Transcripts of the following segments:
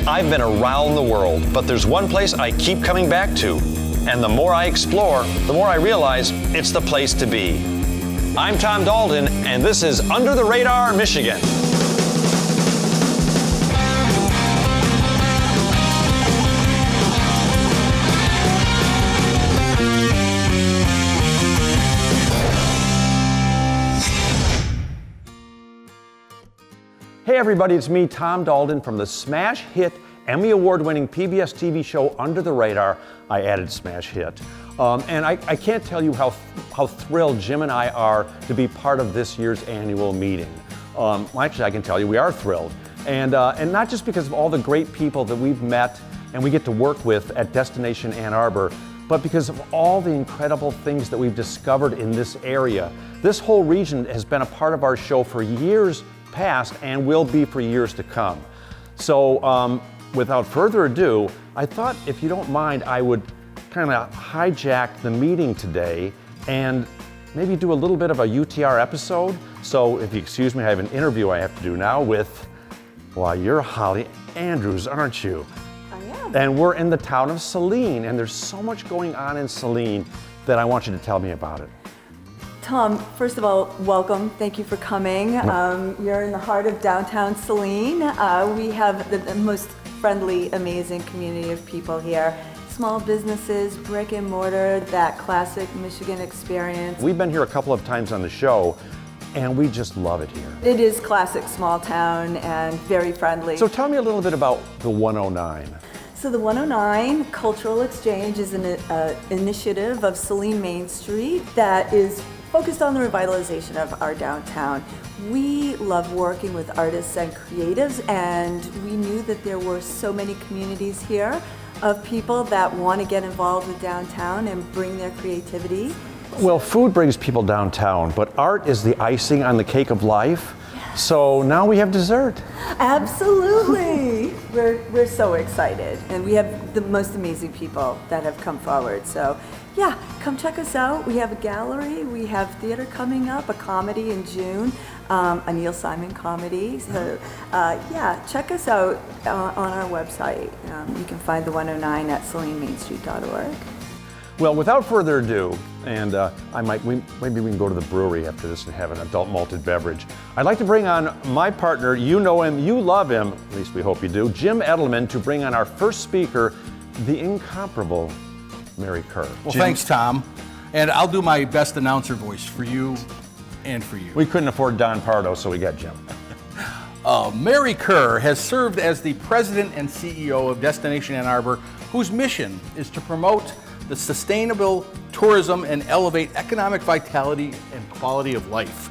I've been around the world, but there's one place I keep coming back to. And the more I explore, the more I realize it's the place to be. I'm Tom Dalton, and this is Under the Radar, Michigan. Hey everybody, it's me, Tom Dalton, from the smash hit, Emmy Award-winning PBS TV show Under the Radar. I added smash hit. And I can't tell you how thrilled Jim and I are to be part of this year's annual meeting. Well, actually, I can tell you we are thrilled. And not just because of all the great people that we've met and we get to work with at Destination Ann Arbor, but because of all the incredible things that we've discovered in this area. This whole region has been a part of our show for years past and will be for years to come. So without further ado, I thought if you don't mind, I would kind of hijack the meeting today and maybe do a little bit of a UTR episode. So if you excuse me, I have an interview I have to do now with, well, you're Holly Andrews, aren't you? I am. And we're in the town of Saline, and there's so much going on in Saline that I want you to tell me about it. Tom, first of all, welcome. Thank you for coming. You're in the heart of downtown Saline. We have the most friendly, amazing community of people here. Small businesses, brick and mortar, that classic Michigan experience. We've been here a couple of times on the show, and we just love it here. It is classic small town and very friendly. So tell me a little bit about the 109. So the 109 Cultural Exchange is an initiative of Saline Main Street that is focused on the revitalization of our downtown. We love working with artists and creatives, and we knew that there were so many communities here of people that want to get involved with downtown and bring their creativity. Well, food brings people downtown, but art is the icing on the cake of life. Yes. So now we have dessert. Absolutely. We're so excited, and we have the most amazing people that have come forward. So yeah, come check us out. We have a gallery, we have theater coming up, a comedy in June, a Neil Simon comedy. So yeah, check us out on our website. You can find the 109 at SalineMainStreet.org. Well, without further ado, and maybe we can go to the brewery after this and have an adult malted beverage. I'd like to bring on my partner, you know him, you love him, at least we hope you do, Jim Edelman, to bring on our first speaker, the incomparable Mary Karr. Well, thanks, Tom. And I'll do my best announcer voice for you and for you. We couldn't afford Don Pardo, so we got Jim. Mary Karr has served as the president and CEO of Destination Ann Arbor, whose mission is to promote the sustainable tourism and elevate economic vitality and quality of life.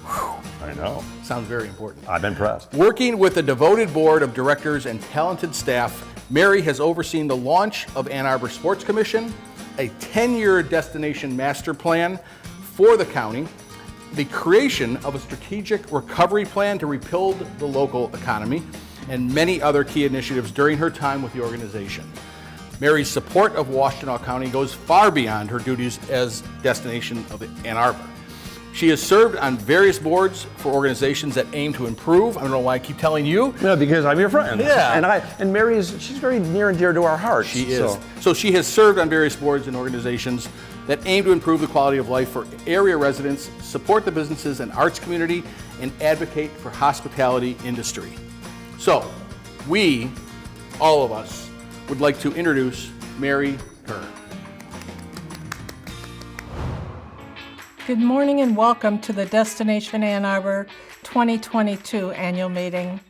Whew. I know. Sounds very important. I'm impressed. Working with a devoted board of directors and talented staff, Mary has overseen the launch of Ann Arbor Sports Commission, a 10-year destination master plan for the county, the creation of a strategic recovery plan to rebuild the local economy, and many other key initiatives during her time with the organization. Mary's support of Washtenaw County goes far beyond her duties as Destination of Ann Arbor. She has served on various boards for organizations that aim to improve. I don't know why I keep telling you. No, because I'm your friend. Yeah. And Mary she's very near and dear to our hearts. She is. So she has served on various boards and organizations that aim to improve the quality of life for area residents, support the businesses and arts community, and advocate for hospitality industry. So we, all of us, would like to introduce Mary Karr. Good morning and welcome to the Destination Ann Arbor 2022 annual meeting.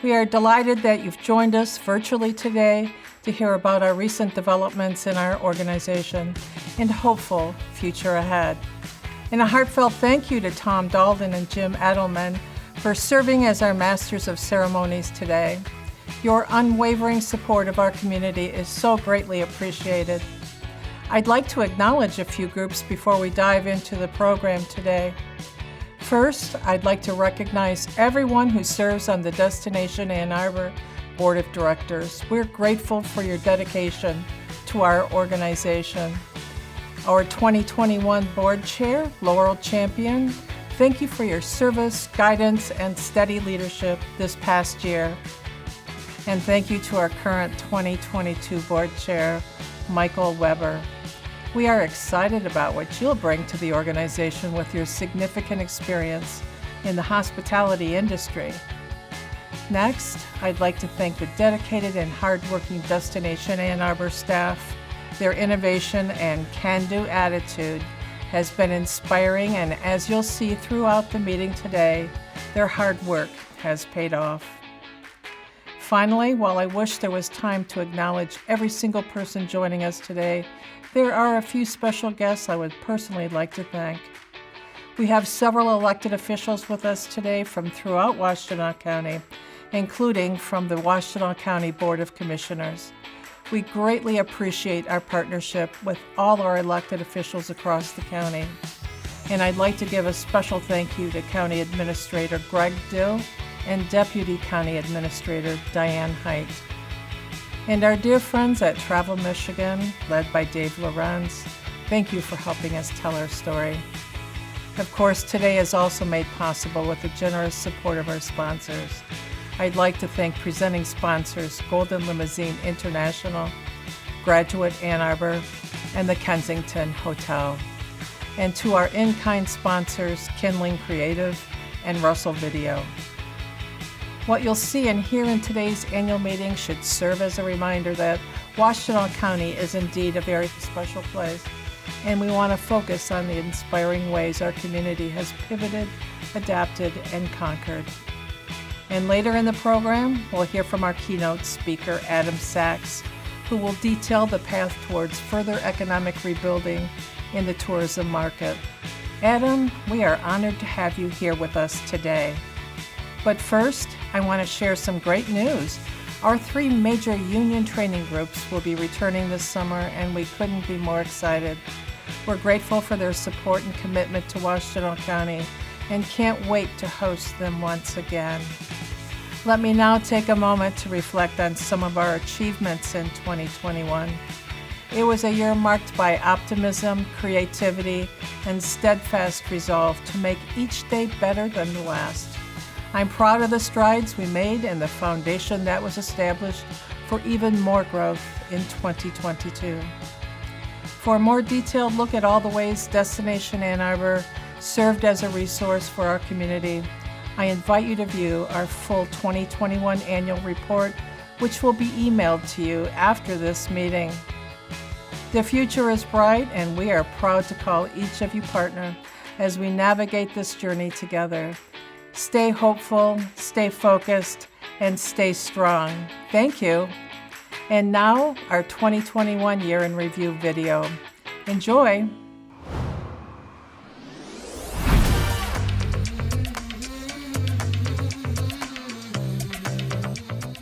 We are delighted that you've joined us virtually today to hear about our recent developments in our organization and hopeful future ahead. And a heartfelt thank you to Tom Dalton and Jim Edelman for serving as our Masters of Ceremonies today. Your unwavering support of our community is so greatly appreciated. I'd like to acknowledge a few groups before we dive into the program today. First, I'd like to recognize everyone who serves on the Destination Ann Arbor Board of Directors. We're grateful for your dedication to our organization. Our 2021 Board Chair, Laurel Champion, thank you for your service, guidance, and steady leadership this past year. And thank you to our current 2022 Board Chair, Michael Weber. We are excited about what you'll bring to the organization with your significant experience in the hospitality industry. Next, I'd like to thank the dedicated and hardworking Destination Ann Arbor staff. Their innovation and can-do attitude has been inspiring, and as you'll see throughout the meeting today, their hard work has paid off. Finally, while I wish there was time to acknowledge every single person joining us today, there are a few special guests I would personally like to thank. We have several elected officials with us today from throughout Washtenaw County, including from the Washtenaw County Board of Commissioners. We greatly appreciate our partnership with all our elected officials across the county. And I'd like to give a special thank you to County Administrator Greg Dill and Deputy County Administrator Diane Height. And our dear friends at Travel Michigan, led by Dave Lorenz, thank you for helping us tell our story. Of course, today is also made possible with the generous support of our sponsors. I'd like to thank presenting sponsors Golden Limousine International, Graduate Ann Arbor, and the Kensington Hotel. And to our in-kind sponsors, Kindling Creative and Russell Video. What you'll see and hear in today's annual meeting should serve as a reminder that Washtenaw County is indeed a very special place, and we want to focus on the inspiring ways our community has pivoted, adapted, and conquered. And later in the program, we'll hear from our keynote speaker, Adam Sachs, who will detail the path towards further economic rebuilding in the tourism market. Adam, we are honored to have you here with us today. But first, I want to share some great news. Our 3 major union training groups will be returning this summer, and we couldn't be more excited. We're grateful for their support and commitment to Washtenaw County and can't wait to host them once again. Let me now take a moment to reflect on some of our achievements in 2021. It was a year marked by optimism, creativity, and steadfast resolve to make each day better than the last. I'm proud of the strides we made and the foundation that was established for even more growth in 2022. For a more detailed look at all the ways Destination Ann Arbor served as a resource for our community, I invite you to view our full 2021 annual report, which will be emailed to you after this meeting. The future is bright, and we are proud to call each of you partner as we navigate this journey together. Stay hopeful, stay focused, and stay strong. Thank you. And now, our 2021 Year in Review video. Enjoy.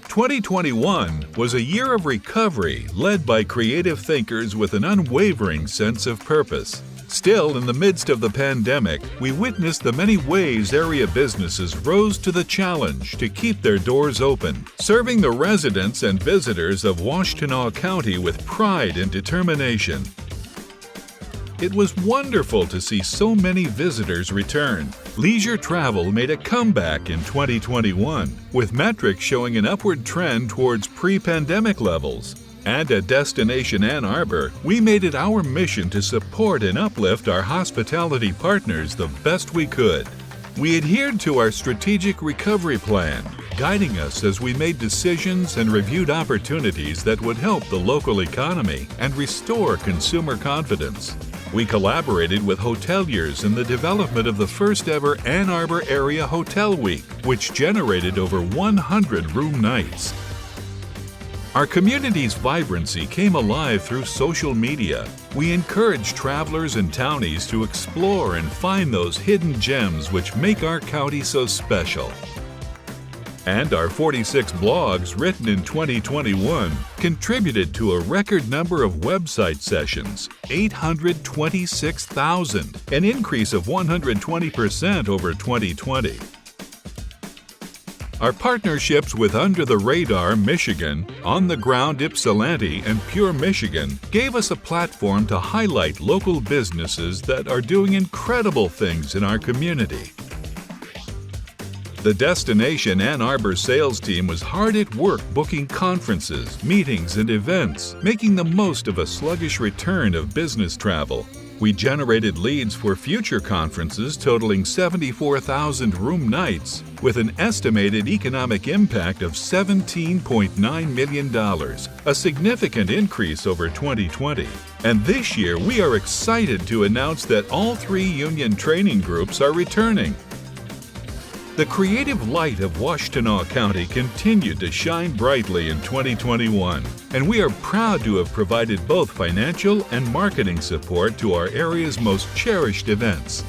2021 was a year of recovery led by creative thinkers with an unwavering sense of purpose. Still, in the midst of the pandemic, we witnessed the many ways area businesses rose to the challenge to keep their doors open, serving the residents and visitors of Washtenaw County with pride and determination. It was wonderful to see so many visitors return. Leisure travel made a comeback in 2021, with metrics showing an upward trend towards pre-pandemic levels. And at Destination Ann Arbor, we made it our mission to support and uplift our hospitality partners the best we could. We adhered to our strategic recovery plan, guiding us as we made decisions and reviewed opportunities that would help the local economy and restore consumer confidence. We collaborated with hoteliers in the development of the first ever Ann Arbor Area Hotel Week, which generated over 100 room nights. Our community's vibrancy came alive through social media. We encouraged travelers and townies to explore and find those hidden gems which make our county so special. And our 46 blogs written in 2021 contributed to a record number of website sessions, 826,000, an increase of 120% over 2020. Our partnerships with Under the Radar Michigan, On the Ground Ypsilanti, and Pure Michigan gave us a platform to highlight local businesses that are doing incredible things in our community. The Destination Ann Arbor sales team was hard at work booking conferences, meetings, and events, making the most of a sluggish return of business travel. We generated leads for future conferences totaling 74,000 room nights, with an estimated economic impact of $17.9 million, a significant increase over 2020. And this year, we are excited to announce that all 3 union training groups are returning. The creative light of Washtenaw County continued to shine brightly in 2021, and we are proud to have provided both financial and marketing support to our area's most cherished events.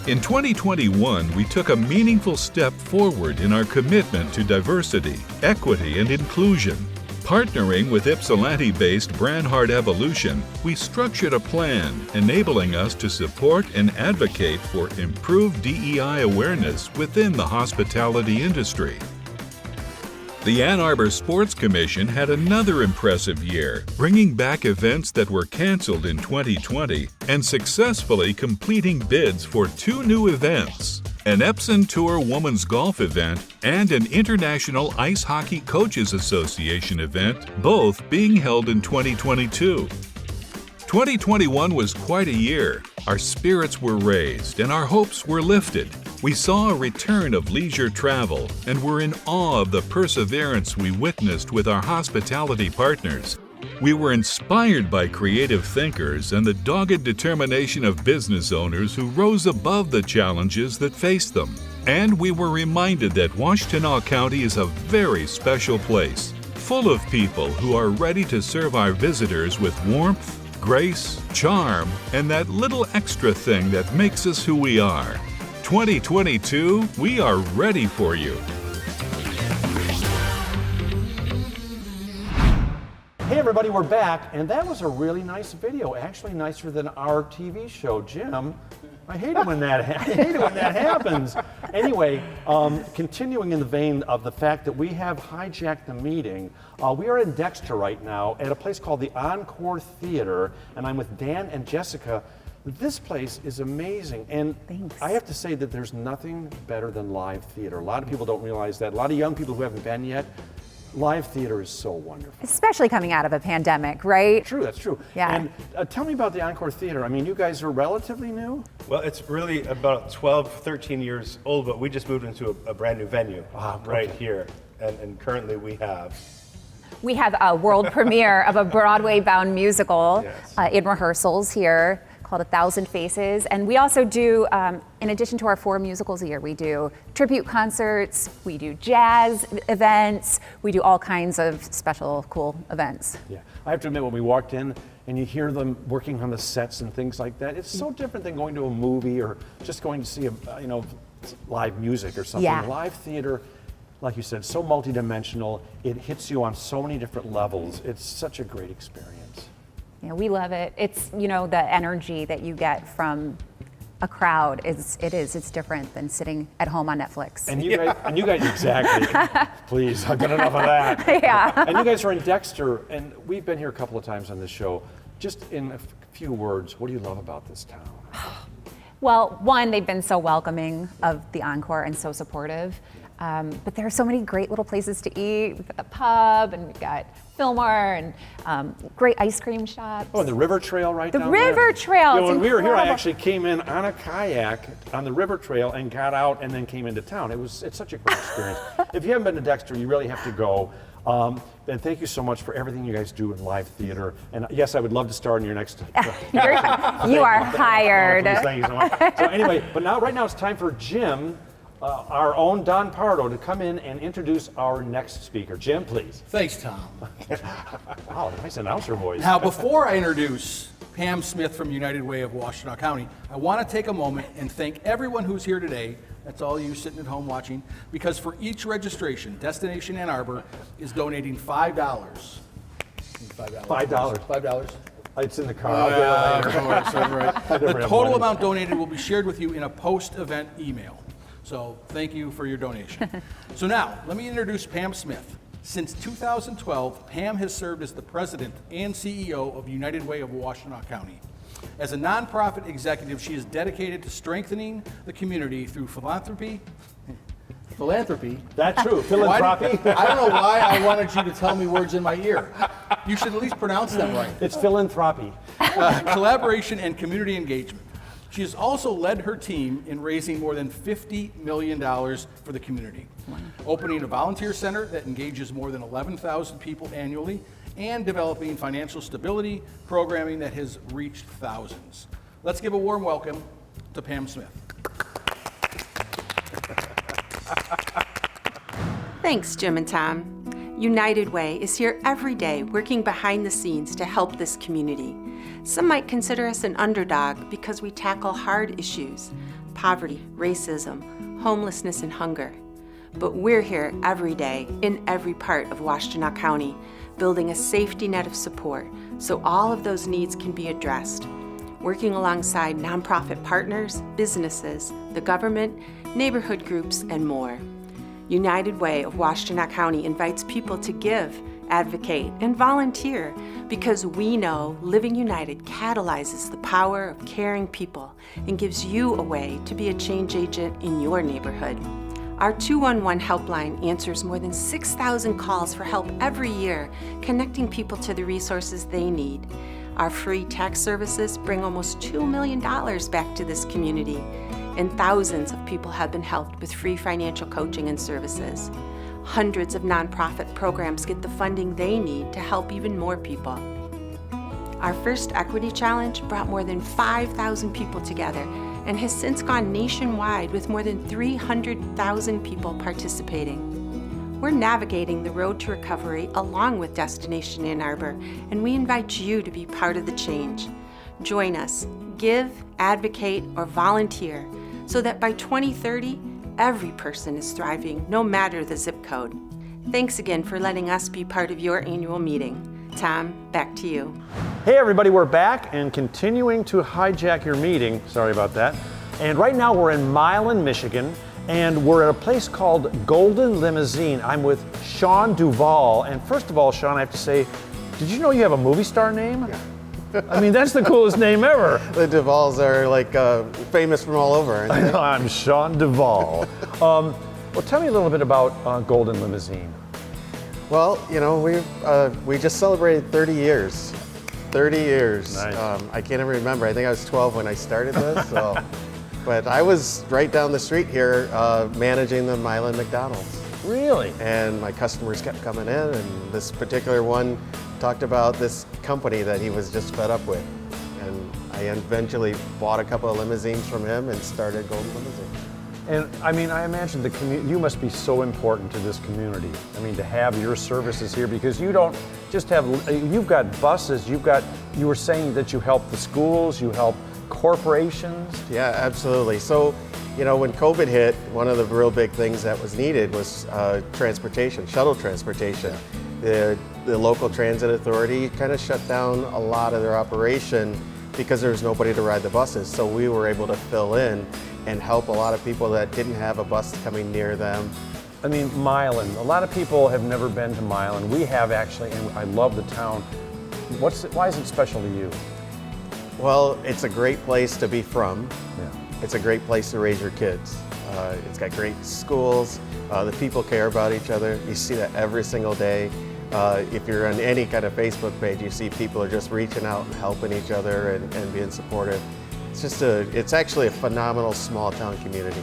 In 2021, we took a meaningful step forward in our commitment to diversity, equity, and inclusion. Partnering with Ypsilanti-based Branhart Evolution, we structured a plan enabling us to support and advocate for improved DEI awareness within the hospitality industry. The Ann Arbor Sports Commission had another impressive year, bringing back events that were canceled in 2020 and successfully completing bids for 2 new events: an Epson Tour Women's Golf event and an International Ice Hockey Coaches Association event, both being held in 2022. 2021 was quite a year. Our spirits were raised and our hopes were lifted. We saw a return of leisure travel and were in awe of the perseverance we witnessed with our hospitality partners. We were inspired by creative thinkers and the dogged determination of business owners who rose above the challenges that faced them. And we were reminded that Washtenaw County is a very special place, full of people who are ready to serve our visitors with warmth, grace, charm, and that little extra thing that makes us who we are. 2022, we are ready for you. Hey everybody, we're back, and that was a really nice video, actually nicer than our TV show. Jim, I hate it when that happens. Anyway, continuing in the vein of the fact that we have hijacked the meeting, we are in Dexter right now at a place called the Encore Theatre, and I'm with Dan and Jessica. This place is amazing, and Thanks. I have to say that there's nothing better than live theater. A lot of people don't realize that. A lot of young people who haven't been yet, live theater is so wonderful. Especially coming out of a pandemic, right? True, that's true. Yeah. And tell me about the Encore Theatre. I mean, you guys are relatively new? Well, it's really about 12, 13 years old, but we just moved into a brand new venue right here. And currently we have a world premiere of a Broadway-bound musical Yes. in rehearsals here called 1,000 Faces. And we also do, in addition to our 4 musicals a year, we do tribute concerts, we do jazz events, we do all kinds of special, cool events. Yeah. I have to admit, when we walked in and you hear them working on the sets and things like that, it's so different than going to a movie or just going to see live music or something. Yeah. Live theater, like you said, so multidimensional. It hits you on so many different levels. It's such a great experience. You know, we love it. It's, the energy that you get from a crowd it's different than sitting at home on Netflix. And you guys, exactly. Please, I've got enough of that. Yeah. And you guys are in Dexter, and we've been here a couple of times on this show. Just in a few words, what do you love about this town? Well, one, they've been so welcoming of the Encore and so supportive. But there are so many great little places to eat. We've got the pub, and we've got Fillmore, and great ice cream shops. Oh, and the river trail right The down there. river trail, Yeah, it's when we were here, I incredible. actually came in on a kayak on the river trail and got out and then came into town. It's such a great experience. If you haven't been to Dexter, you really have to go. And thank you so much for everything you guys do in live theater. And yes, I would love to star in your next. You are hired. Please, thank you so much. So anyway, but right now it's time for Jim, our own Don Pardo, to come in and introduce our next speaker. Jim, please. Thanks, Tom. Wow, nice announcer voice. Now, before I introduce Pam Smith from United Way of Washtenaw County, I want to take a moment and thank everyone who's here today. That's all you sitting at home watching, because for each registration, Destination Ann Arbor is donating $5. $5. $5. It's in the car. I'll get it later. Of course, right. The never have total money. amount donated will be shared with you in a post-event email. So thank you for your donation. So now, let me introduce Pam Smith. Since 2012, Pam has served as the president and CEO of United Way of Washtenaw County. As a nonprofit executive, she is dedicated to strengthening the community through philanthropy, Philanthropy. That's true. Philanthropy. I don't know why I wanted you to tell me words in my ear. You should at least pronounce them right. It's philanthropy. Collaboration and community engagement. She has also led her team in raising more than $50 million for the community, opening a volunteer center that engages more than 11,000 people annually, and developing financial stability programming that has reached thousands. Let's give a warm welcome to Pam Smith. Thanks, Jim and Tom. United Way is here every day working behind the scenes to help this community. Some might consider us an underdog because we tackle hard issues: poverty, racism, homelessness, and hunger. But we're here every day in every part of Washtenaw County, building a safety net of support so all of those needs can be addressed. Working alongside nonprofit partners, businesses, the government, neighborhood groups, and more. United Way of Washtenaw County invites people to give, advocate, and volunteer because we know Living United catalyzes the power of caring people and gives you a way to be a change agent in your neighborhood. Our 211 helpline answers more than 6,000 calls for help every year, connecting people to the resources they need. Our free tax services bring almost $2 million back to this community, and thousands of people have been helped with free financial coaching and services. Hundreds of nonprofit programs get the funding they need to help even more people. Our first Equity Challenge brought more than 5,000 people together and has since gone nationwide with more than 300,000 people participating. We're navigating the road to recovery along with Destination Ann Arbor, and we invite you to be part of the change. Join us, give, advocate, or volunteer so that by 2030, every person is thriving, no matter the zip code. Thanks again for letting us be part of your annual meeting. Tom, back to you. Hey everybody, we're back and continuing to hijack your meeting. Sorry about that. And right now we're in Milan, Michigan, and we're at a place called Golden Limousine. I'm with Sean Duvall. And first of all, Sean, I have to say, did you know you have a movie star name? Yeah. I mean, that's the coolest name ever. The Duvalls are like famous from all over. I know, I'm Sean Duvall. Well, tell me a little bit about Golden Limousine. Well, you know, we just celebrated 30 years. 30 years. Nice. I can't even remember. I think I was 12 when I started this. So, but I was right down the street here managing the Milan McDonald's. Really? And my customers kept coming in, and this particular one talked about this company that he was just fed up with. And I eventually bought a couple of limousines from him and started Golden Limousine. And I mean, I imagine you must be so important to this community. I mean, to have your services here, because you don't just have, you've got buses, you were saying that you help the schools, you help corporations. Yeah, absolutely. So, you know, when COVID hit, one of the real big things that was needed was transportation, shuttle transportation. The local transit authority kind of shut down a lot of their operation because there was nobody to ride the buses. So we were able to fill in and help a lot of people that didn't have a bus coming near them. I mean, Milan, a lot of people have never been to Milan. We have actually, and I love the town. Why is it special to you? Well, it's a great place to be from. Yeah. It's a great place to raise your kids. It's got great schools. The people care about each other. You see that every single day. If you're on any kind of Facebook page, you see people are just reaching out and helping each other and being supportive. It's actually a phenomenal small town community.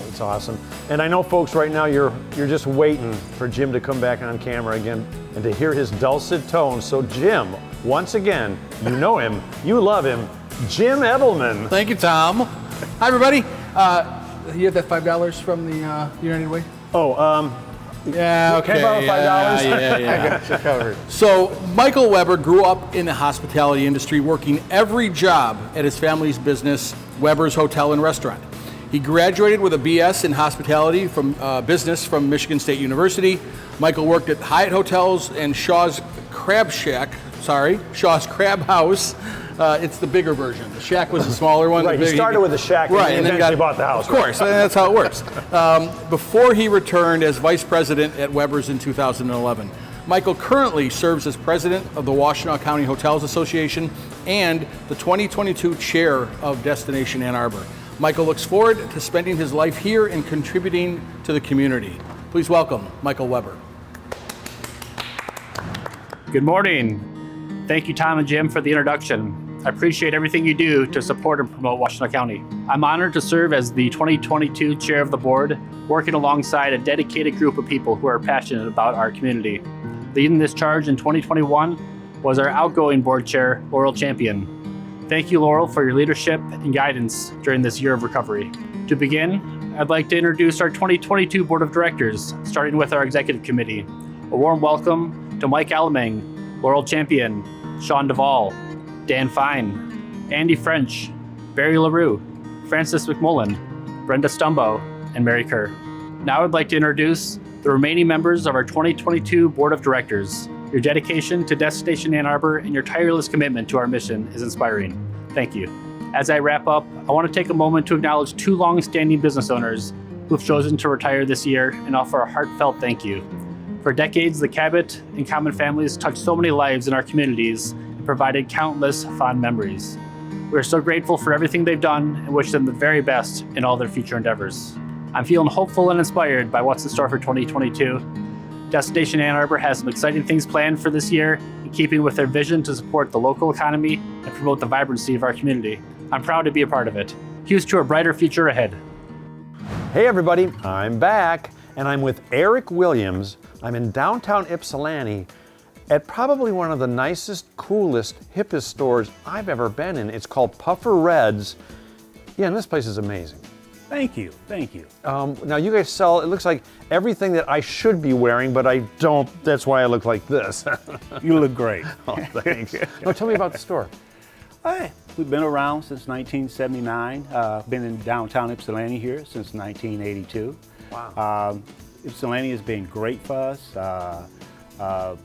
It's awesome. And I know, folks, right now you're just waiting for Jim to come back on camera again and to hear his dulcet tones. So Jim, once again, you know him, you love him, Jim Edelman. Thank you, Tom. Hi, everybody. You have that $5 from the United Way? Yeah, okay. Can I borrow $5? Yeah. I got you covered. So, Michael Weber grew up in the hospitality industry, working every job at his family's business, Weber's Hotel and Restaurant. He graduated with a BS in hospitality from business from Michigan State University. Michael worked at Hyatt Hotels and Shaw's Crab House. It's the bigger version. The Shack was the smaller one. Right, he started with the Shack and then bought the house. Of course, that's how it works. Before he returned as vice president at Weber's in 2011. Michael currently serves as president of the Washtenaw County Hotels Association and the 2022 chair of Destination Ann Arbor. Michael looks forward to spending his life here and contributing to the community. Please welcome Michael Weber. Good morning. Thank you, Tom and Jim, for the introduction. I appreciate everything you do to support and promote Washtenaw County. I'm honored to serve as the 2022 chair of the board, working alongside a dedicated group of people who are passionate about our community. Leading this charge in 2021 was our outgoing board chair, Laurel Champion. Thank you, Laurel, for your leadership and guidance during this year of recovery. To begin, I'd like to introduce our 2022 Board of Directors, starting with our Executive Committee. A warm welcome to Mike Alamang, Laurel Champion, Sean Duvall, Dan Fine, Andy French, Barry LaRue, Francis McMullen, Brenda Stumbo, and Mary Kerr. Now I'd like to introduce the remaining members of our 2022 Board of Directors. Your dedication to Destination Ann Arbor and your tireless commitment to our mission is inspiring. Thank you. As I wrap up, I want to take a moment to acknowledge two long-standing business owners who have chosen to retire this year and offer a heartfelt thank you. For decades, the Cabot and Common families touched so many lives in our communities and provided countless fond memories. We are so grateful for everything they've done and wish them the very best in all their future endeavors. I'm feeling hopeful and inspired by what's in store for 2022. Destination Ann Arbor has some exciting things planned for this year, in keeping with their vision to support the local economy and promote the vibrancy of our community. I'm proud to be a part of it. Here's to a brighter future ahead. Hey everybody, I'm back, and I'm with Eric Williams. I'm in downtown Ypsilanti at probably one of the nicest, coolest, hippest stores I've ever been in. It's called Puffer Red's. Yeah, and this place is amazing. Thank you, thank you. Now you guys sell, it looks like everything that I should be wearing, but I don't. That's why I look like this. You look great. Oh, thanks. Now tell me about the store. Hey, we've been around since 1979. Been in downtown Ypsilanti here since 1982. Wow. Ypsilanti has been great for us.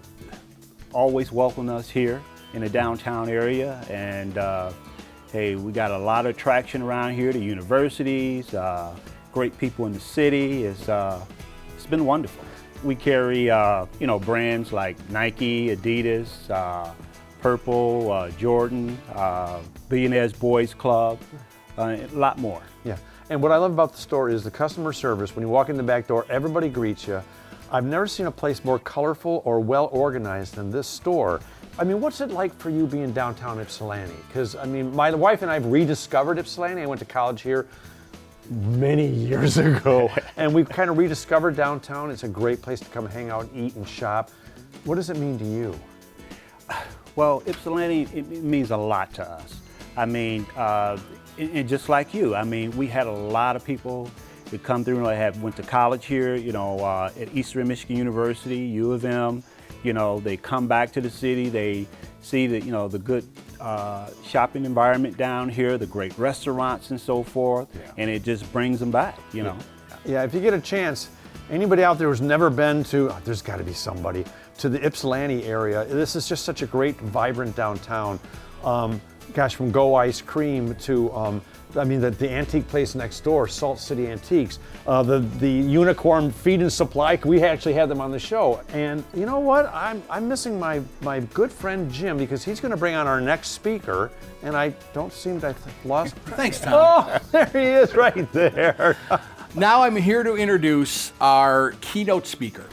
Always welcomed us here in the downtown area, and hey, we got a lot of traction around here, the universities, great people in the city. It's been wonderful. We carry, brands like Nike, Adidas, Purple, Jordan, Billionaires Boys Club, a lot more. Yeah, and what I love about the store is the customer service. When you walk in the back door, everybody greets you. I've never seen a place more colorful or well organized than this store. I mean, what's it like for you being downtown Ypsilanti? Because, I mean, my wife and I have rediscovered Ypsilanti. I went to college here many years ago, and we've kind of rediscovered downtown. It's a great place to come hang out, eat, and shop. What does it mean to you? Well, Ypsilanti, it means a lot to us. I mean, and just like you, I mean, we had a lot of people that come through and went to college here, at Eastern Michigan University, U of M. They come back to the city, they see the good shopping environment down here, the great restaurants and so forth, and it just brings them back, Yeah, if you get a chance, anybody out there who's never been to, there's got to be somebody, to the Ypsilanti area, this is just such a great, vibrant downtown. From Go Ice Cream to, the antique place next door, Salt City Antiques, the Unicorn Feed and Supply, we actually had them on the show. And you know what? I'm missing my good friend Jim, because he's going to bring on our next speaker, and I don't seem to have lost. Thanks, Tom. Oh, there he is right there. Now I'm here to introduce our keynote speaker.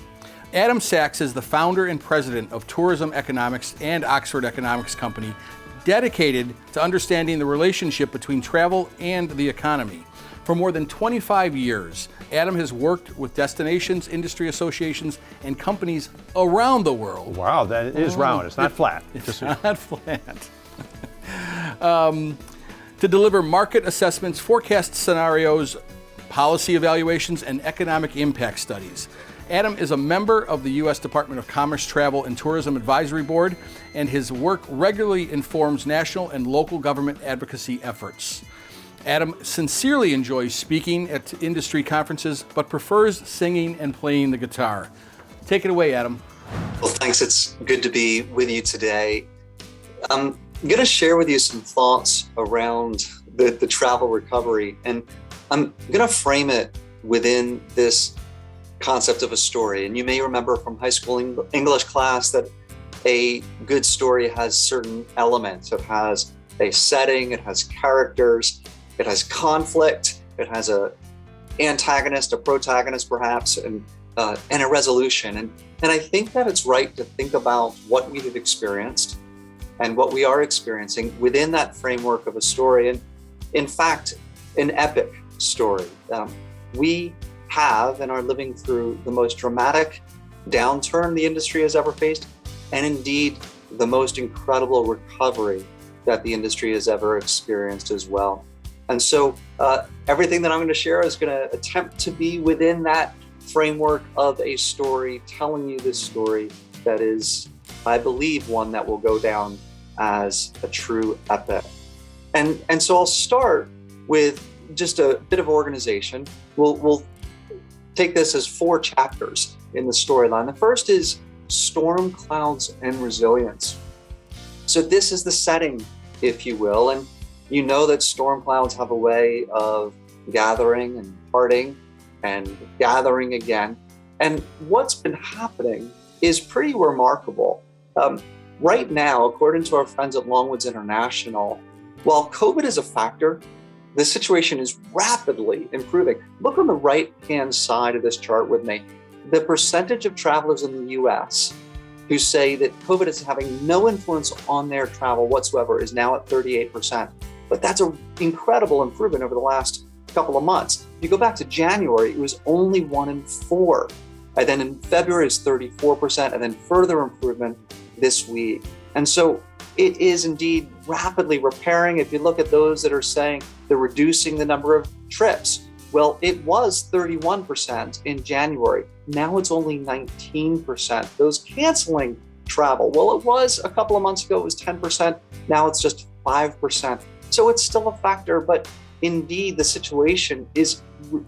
Adam Sachs is the founder and president of Tourism Economics and Oxford Economics Company, dedicated to understanding the relationship between travel and the economy. For more than 25 years, Adam has worked with destinations, industry associations, and companies around the world. Wow, that is round. It's not flat. It's not flat. To deliver market assessments, forecast scenarios, policy evaluations, and economic impact studies. Adam is a member of the U.S. Department of Commerce Travel and Tourism Advisory Board, and his work regularly informs national and local government advocacy efforts. Adam sincerely enjoys speaking at industry conferences, but prefers singing and playing the guitar. Take it away, Adam. Well, thanks. It's good to be with you today. I'm going to share with you some thoughts around the travel recovery, and I'm going to frame it within this concept of a story. And you may remember from high school English class that a good story has certain elements. It has a setting, it has characters, it has conflict, it has a antagonist, a protagonist perhaps, and a resolution. And I think that it's right to think about what we have experienced and what we are experiencing within that framework of a story. And in fact, an epic story. We have and are living through the most dramatic downturn the industry has ever faced, and indeed the most incredible recovery that the industry has ever experienced as well. And so everything that I'm going to share is going to attempt to be within that framework of a story, telling you this story that is, I believe, one that will go down as a true epic. And so I'll start with just a bit of organization. We'll take this as 4 chapters in the storyline. The first is storm clouds and resilience. So this is the setting, if you will, and you know that storm clouds have a way of gathering and parting and gathering again. And what's been happening is pretty remarkable. Right now, according to our friends at Longwoods International, while COVID is a factor, the situation is rapidly improving. Look on the right-hand side of this chart with me. The percentage of travelers in the US who say that COVID is having no influence on their travel whatsoever is now at 38%. But that's an incredible improvement over the last couple of months. If you go back to January, it was only 1 in 4. And then in February, it's 34%, and then further improvement this week. And so it is indeed rapidly repairing. If you look at those that are saying they're reducing the number of trips, well, it was 31% in January. Now it's only 19%. Those canceling travel, well, it was a couple of months ago, it was 10%. Now it's just 5%. So it's still a factor, but indeed the situation is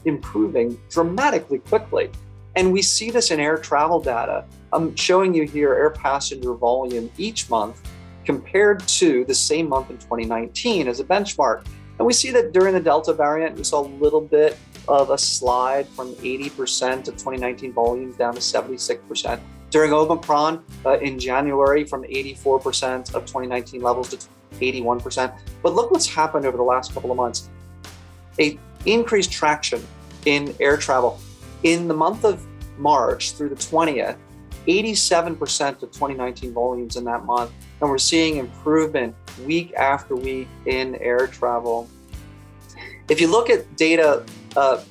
improving dramatically quickly. And we see this in air travel data. I'm showing you here air passenger volume each month compared to the same month in 2019 as a benchmark. And we see that during the Delta variant, we saw a little bit of a slide from 80% of 2019 volumes down to 76%. During Omicron in January, from 84% of 2019 levels to 81%. But look what's happened over the last couple of months. A increased traction in air travel. In the month of March through the 20th, 87% of 2019 volumes in that month. And we're seeing improvement week after week in air travel. If you look at data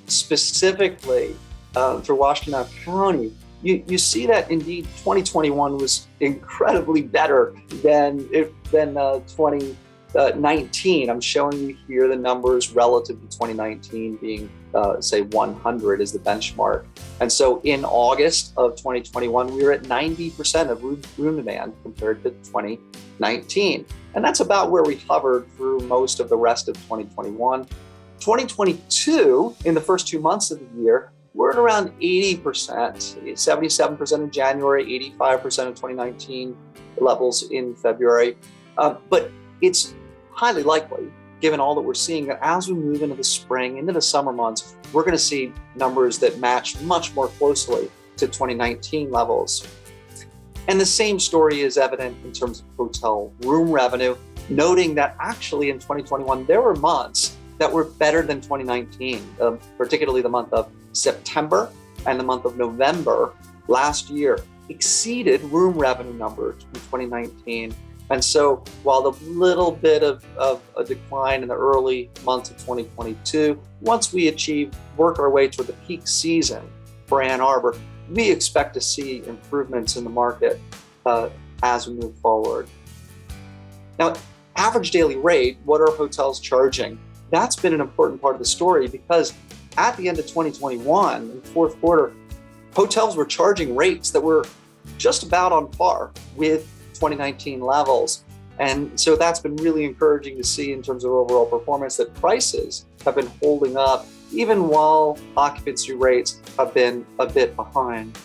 specifically for Washtenaw County, you see that indeed 2021 was incredibly better than 2019. I'm showing you here the numbers relative to 2019 being, say, 100 is the benchmark. And so in August of 2021, we were at 90% of room demand compared to 2019. And that's about where we hovered through most of the rest of 2021. 2022, in the first 2 months of the year, we're at around 80%, 77% in January, 85% of 2019 levels in February. But it's highly likely, given all that we're seeing, that as we move into the spring, into the summer months, we're going to see numbers that match much more closely to 2019 levels. And the same story is evident in terms of hotel room revenue, noting that actually in 2021, there were months that were better than 2019, particularly the month of September and the month of November last year exceeded room revenue numbers in 2019. And so while the little bit of a decline in the early months of 2022, once we work our way toward the peak season for Ann Arbor, we expect to see improvements in the market as we move forward. Now, average daily rate, what are hotels charging? That's been an important part of the story because at the end of 2021, in the fourth quarter, hotels were charging rates that were just about on par with 2019 levels. And so that's been really encouraging to see in terms of overall performance, that prices have been holding up even while occupancy rates have been a bit behind.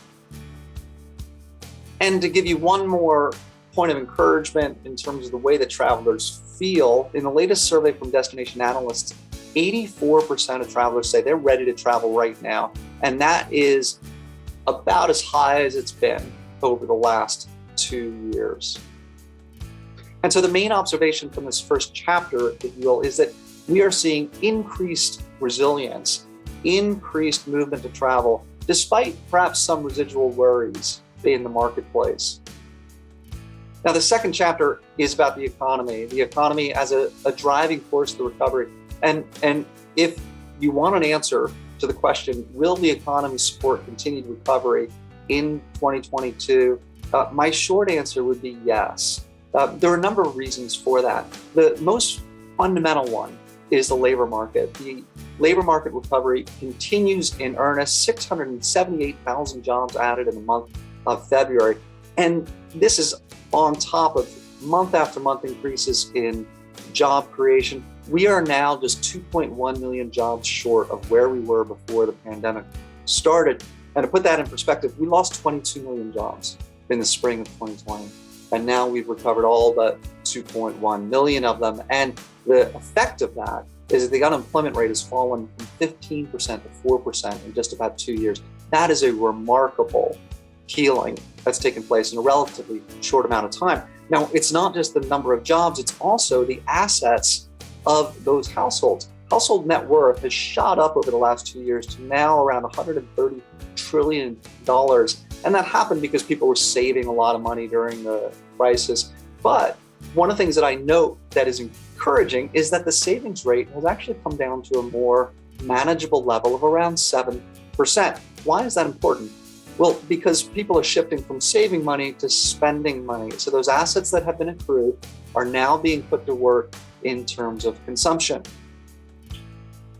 And to give you one more point of encouragement in terms of the way that travelers feel, in the latest survey from destination analysts, 84% of travelers say they're ready to travel right now. And that is about as high as it's been over the last 2 years. And so the main observation from this first chapter, if you will, is that we are seeing increased resilience, increased movement to travel, despite perhaps some residual worries in the marketplace. Now, the second chapter is about the economy as a driving force of the recovery. And if you want an answer to the question, will the economy support continued recovery in 2022? My short answer would be yes. There are a number of reasons for that. The most fundamental one is the labor market. The labor market recovery continues in earnest, 678,000 jobs added in the month of February. And this is on top of month after month increases in job creation. We are now just 2.1 million jobs short of where we were before the pandemic started. And to put that in perspective, we lost 22 million jobs in the spring of 2020. And now we've recovered all but 2.1 million of them. And the effect of that is that the unemployment rate has fallen from 15% to 4% in just about 2 years. That is a remarkable healing that's taken place in a relatively short amount of time. Now, it's not just the number of jobs, it's also the assets of those households. Household net worth has shot up over the last 2 years to now around $130 trillion. And that happened because people were saving a lot of money during the crisis. But one of the things that I note that is encouraging is that the savings rate has actually come down to a more manageable level of around 7%. Why is that important? Well, because people are shifting from saving money to spending money. So those assets that have been accrued are now being put to work in terms of consumption.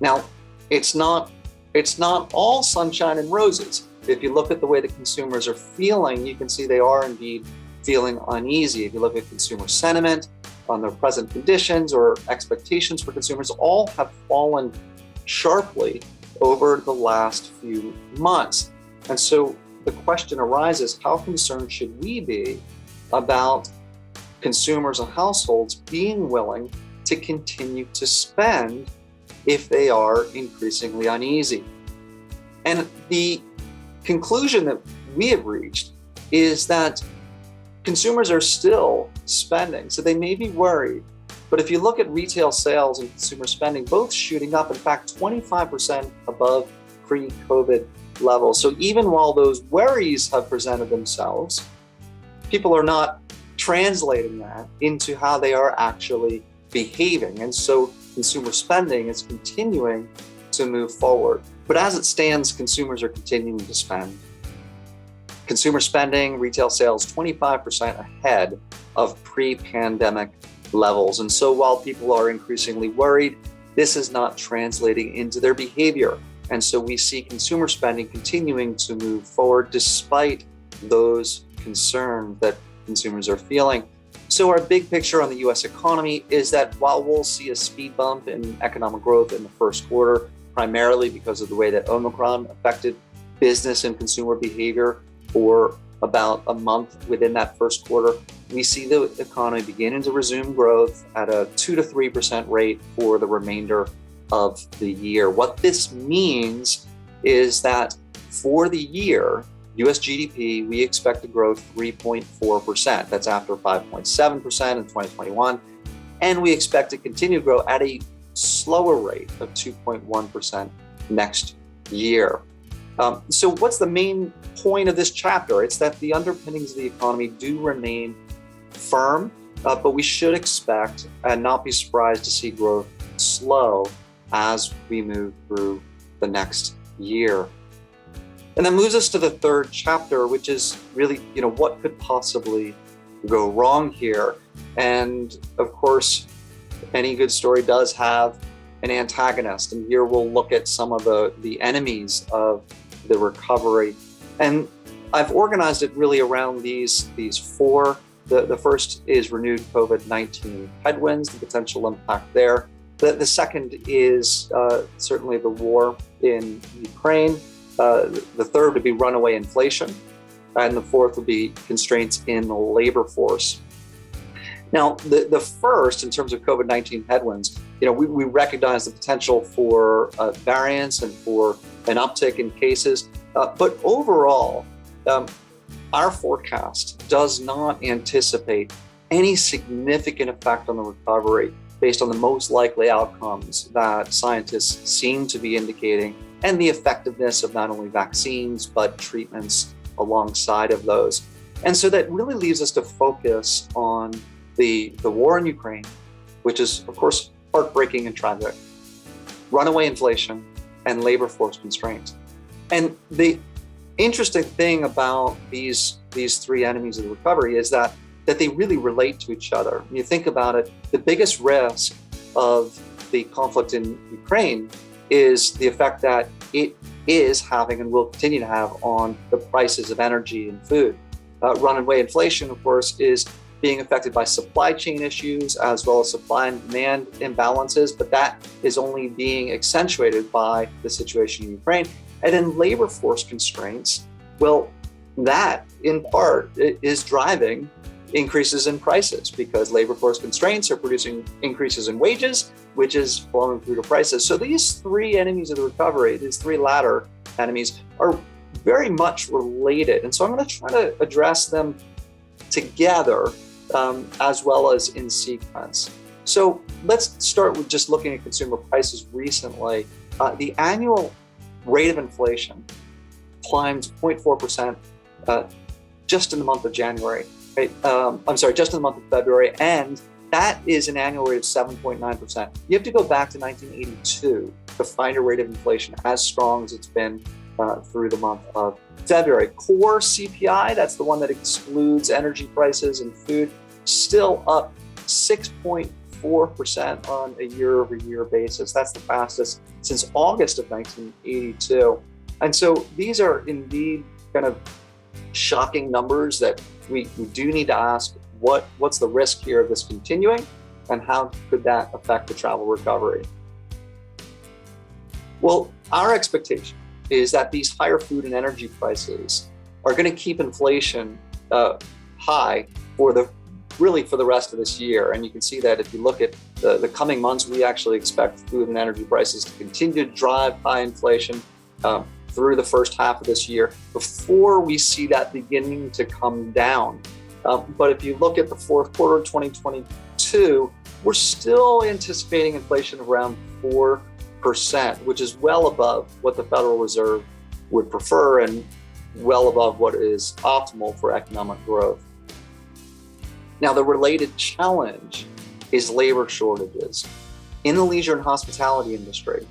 Now, it's not all sunshine and roses. If you look at the way the consumers are feeling, you can see they are indeed feeling uneasy. If you look at consumer sentiment on their present conditions or expectations for consumers, all have fallen sharply over the last few months. And so the question arises, how concerned should we be about consumers and households being willing to continue to spend if they are increasingly uneasy? And the conclusion that we have reached is that consumers are still spending, so they may be worried. But if you look at retail sales and consumer spending, both shooting up, in fact, 25% above pre-COVID levels. So even while those worries have presented themselves, people are not translating that into how they are actually behaving. And so consumer spending is continuing to move forward. But as it stands, consumers are continuing to spend. Consumer spending, retail sales, 25% ahead of pre-pandemic levels. And so while people are increasingly worried, this is not translating into their behavior. And so we see consumer spending continuing to move forward despite those concerns that consumers are feeling. So our big picture on the US economy is that while we'll see a speed bump in economic growth in the first quarter, primarily because of the way that Omicron affected business and consumer behavior for about a month within that first quarter, we see the economy beginning to resume growth at a 2 to 3% rate for the remainder of the year. What this means is that for the year, US GDP, we expect to grow 3.4%. That's after 5.7% in 2021. And we expect to continue to grow at a slower rate of 2.1% next year. So what's the main point of this chapter? It's that the underpinnings of the economy do remain firm, but we should expect and not be surprised to see growth slow as we move through the next year. And that moves us to the third chapter, which is really, what could possibly go wrong here? And of course, any good story does have an antagonist. And here we'll look at some of the enemies of the recovery. And I've organized it really around these four. The first is renewed COVID-19 headwinds, the potential impact there. The second is certainly the war in Ukraine. The third would be runaway inflation. And the fourth would be constraints in the labor force. Now, the first, in terms of COVID-19 headwinds, we recognize the potential for variants and for an uptick in cases. But overall, our forecast does not anticipate any significant effect on the recovery based on the most likely outcomes that scientists seem to be indicating, and the effectiveness of not only vaccines, but treatments alongside of those. And so that really leaves us to focus on the war in Ukraine, which is, of course, heartbreaking and tragic, runaway inflation, and labor force constraints. And the interesting thing about these three enemies of the recovery is that they really relate to each other. When you think about it, the biggest risk of the conflict in Ukraine is the effect that it is having and will continue to have on the prices of energy and food. Runaway inflation, of course, is being affected by supply chain issues as well as supply and demand imbalances, but that is only being accentuated by the situation in Ukraine. And then labor force constraints, well, that in part is driving increases in prices because labor force constraints are producing increases in wages, which is flowing through to prices. So these three enemies of the recovery, these three latter enemies, are very much related. And so I'm going to try to address them together as well as in sequence. So let's start with just looking at consumer prices recently. The annual rate of inflation climbed 0.4% just in the month of January. Right? Just in the month of February, and that is an annual rate of 7.9%. You have to go back to 1982 to find a rate of inflation as strong as it's been through the month of February. Core CPI, that's the one that excludes energy prices and food, still up 6.4% on a year-over-year basis. That's the fastest since August of 1982. And so these are indeed kind of shocking numbers that we do need to ask what's the risk here of this continuing, and how could that affect the travel recovery? Well, our expectation is that these higher food and energy prices are going to keep inflation high for the rest of this year. And you can see that if you look at the coming months, we actually expect food and energy prices to continue to drive high inflation through the first half of this year before we see that beginning to come down. But if you look at the fourth quarter of 2022, we're still anticipating inflation of around 4%, which is well above what the Federal Reserve would prefer and well above what is optimal for economic growth. Now, the related challenge is labor shortages. In the leisure and hospitality industry,